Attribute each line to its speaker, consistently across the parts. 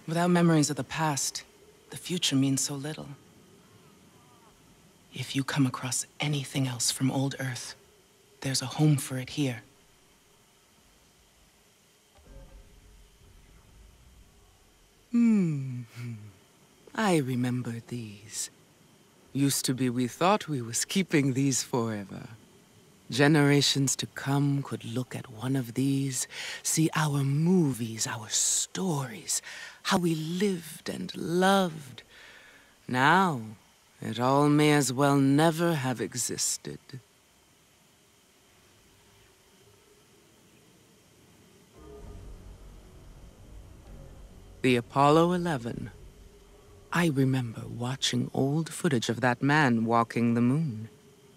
Speaker 1: Without memories of the past, the future means so little. If you come across anything else from old Earth, there's a home for it here. I remember these. Used to be we thought we was keeping these forever. Generations to come could look at one of these, see our movies, our stories, how we lived and loved. Now, it all may as well never have existed. The Apollo 11. I remember watching old footage of that man walking the moon.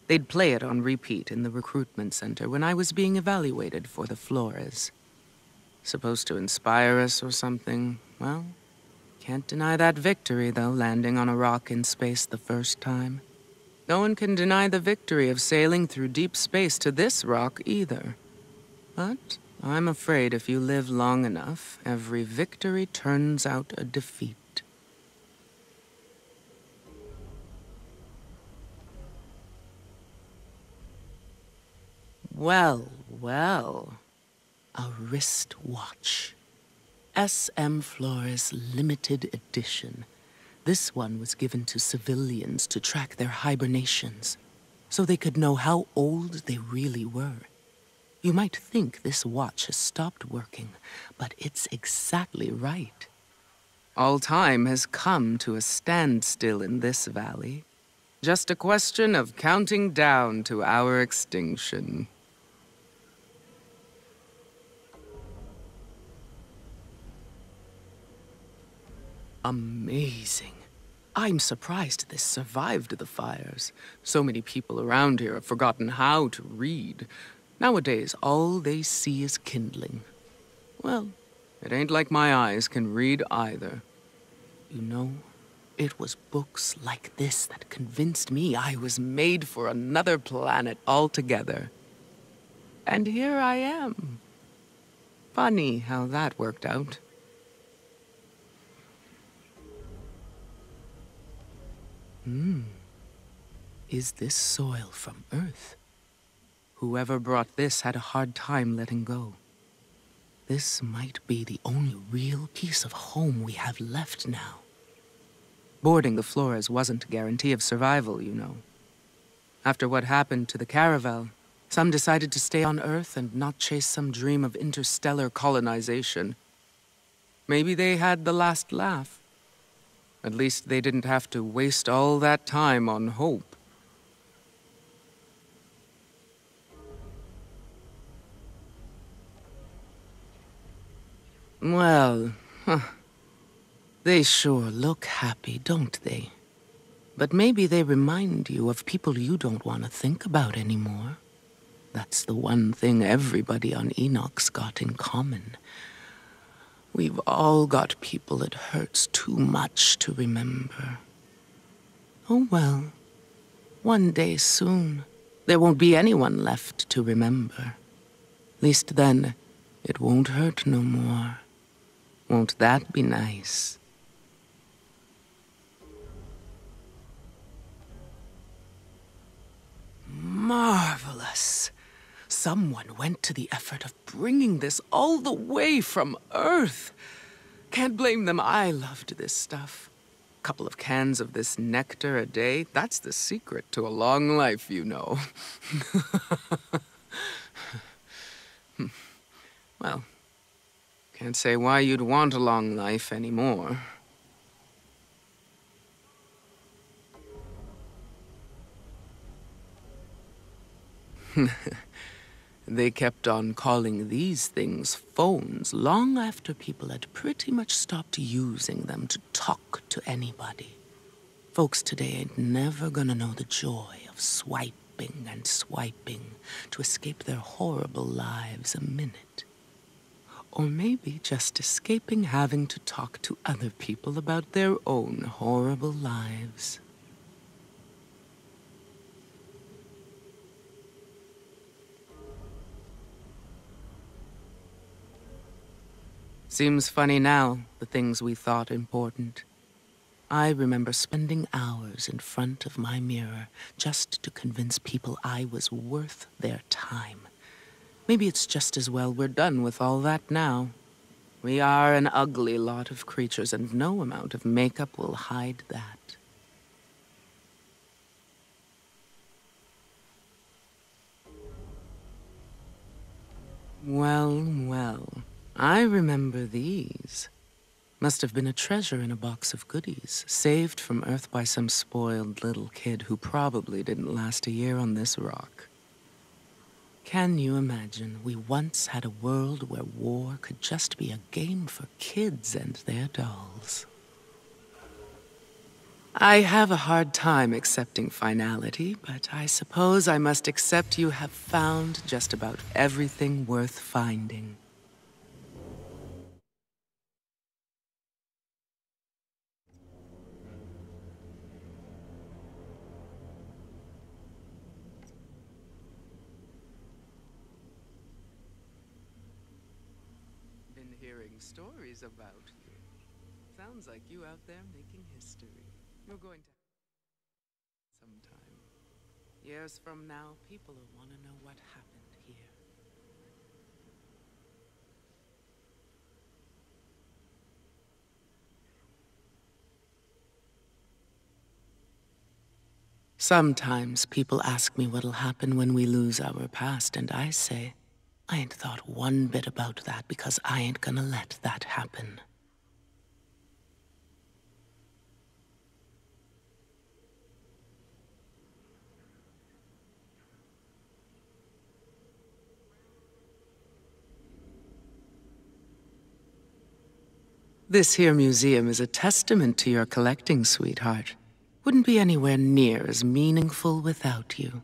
Speaker 1: They'd play it on repeat in the recruitment center when I was being evaluated for the Flores. Supposed to inspire us or something. Well, can't deny that victory, though, landing on a rock in space the first time. No one can deny the victory of sailing through deep space to this rock either. But I'm afraid if you live long enough, every victory turns out a defeat. Well, well. A wristwatch. SM Flores limited edition. This one was given to civilians to track their hibernations, so they could know how old they really were. You might think this watch has stopped working, but it's exactly right. All time has come to a standstill in this valley. Just a question of counting down to our extinction. Amazing. I'm surprised this survived the fires. So many people around here have forgotten how to read. Nowadays, all they see is kindling. Well, it ain't like my eyes can read either. You know, it was books like this that convinced me I was made for another planet altogether. And here I am. Funny how that worked out. Is this soil from Earth? Whoever brought this had a hard time letting go. This might be the only real piece of home we have left now. Boarding the Flores wasn't a guarantee of survival, you know. After what happened to the Caravel, some decided to stay on Earth and not chase some dream of interstellar colonization. Maybe they had the last laugh. At least they didn't have to waste all that time on hope. Well, they sure look happy, don't they? But maybe they remind you of people you don't want to think about anymore. That's the one thing everybody on Enoch's got in common. We've all got people it hurts too much to remember. Oh well, one day soon, there won't be anyone left to remember. Least then, it won't hurt no more. Won't that be nice? Marvelous. Someone went to the effort of bringing this all the way from Earth. Can't blame them, I loved this stuff. Couple of cans of this nectar a day, that's the secret to a long life, you know. Well, can't say why you'd want a long life anymore. They kept on calling these things phones long after people had pretty much stopped using them to talk to anybody. Folks today ain't never gonna know the joy of swiping and swiping to escape their horrible lives a minute. Or maybe just escaping having to talk to other people about their own horrible lives. Seems funny now, the things we thought important. I remember spending hours in front of my mirror just to convince people I was worth their time. Maybe it's just as well we're done with all that now. We are an ugly lot of creatures, and no amount of makeup will hide that. Well, well, I remember these. Must have been a treasure in a box of goodies, saved from Earth by some spoiled little kid who probably didn't last a year on this rock. Can you imagine, we once had a world where war could just be a game for kids and their dolls. I have a hard time accepting finality, but I suppose I must accept you have found just about everything worth finding. Been hearing stories about you. Sounds like you out there making history. You're going to sometime. Years from now, people will want to know what happened here. Sometimes people ask me what'll happen when we lose our past, and I say, I ain't thought one bit about that because I ain't gonna let that happen. This here museum is a testament to your collecting, sweetheart. Wouldn't be anywhere near as meaningful without you.